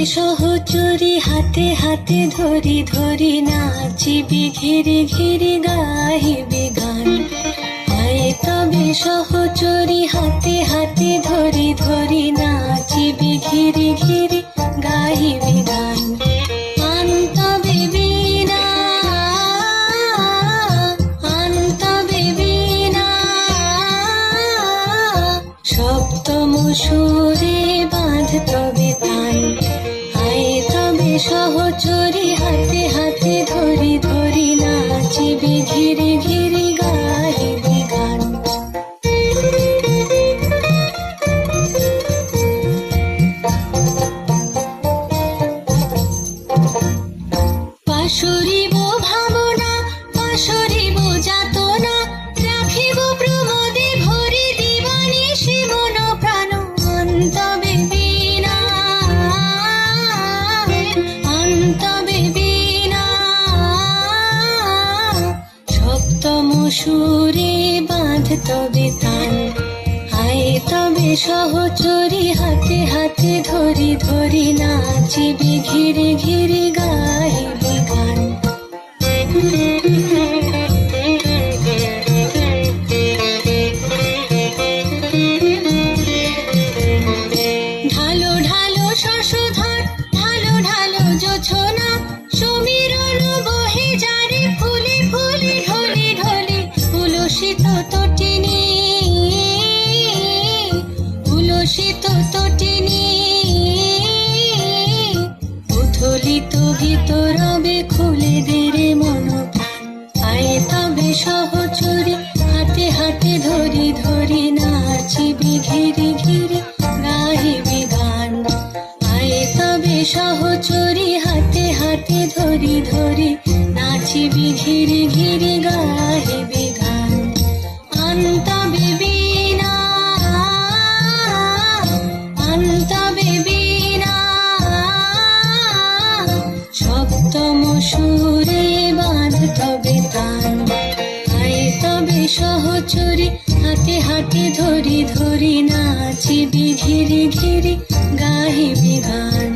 সহচরি হাতে হাতে ধরি ধরি নাচিবি ঘিরি ঘিরি গাহিবি গান। আয় তবে সহচরি হাতে হাতে ধরি ধরি নাচিবি ঘিরি ঘিরি গাহিবি গান। আনতবে বীণা আনতবে বীণা সপ্তম সুরে বাঁধ তবে তান। আয় তবে সহচরি হাতে হাতে ধরি ধরি নাচিবি ঘিরি ঘিরি গাহিবি গান। পাশরিব ভাবনা পাশরিব যাতনা রাখিব প্রমোদে ভরি দিবানিশি মন প্রাণ। আনতবে বীণা আনতবে বীণা সপ্তম সুরে বাঁধ তবে তান। আয় তবে সহচরি হাতে হাতে ধরি ধরি নাচিবি ঘিরি ঘিরি গাহিবি গান। ঢালো ঢালো শশধর ঢালো ঢালো জোছনা সমীরণ বহে যারে ফুলে ফুলে ঢলে ঢলে। উলসিত তটিনী উলসিত তটিনী উথলিত গীত রবে খুলে দেরে মন প্রাণ। আয় তবে সহচরি হাতে হাতে ধরি ধরি নাচিবি ঘিরি ঘিরি গাহিবি গান। আয় তবে সহচরি হাতে হাতে ধরি ধরি নাচিবি ঘিরি ঘিরি গাহিবি গান। আনতবে বীণা আনতবে বীণা সপ্তম সুরে বাঁধ তবে তান। আয় তবে সহচরি হাতে হাতে ধরি ধরি নাচিবি ঘিরি ঘিরি গাহিবি গান।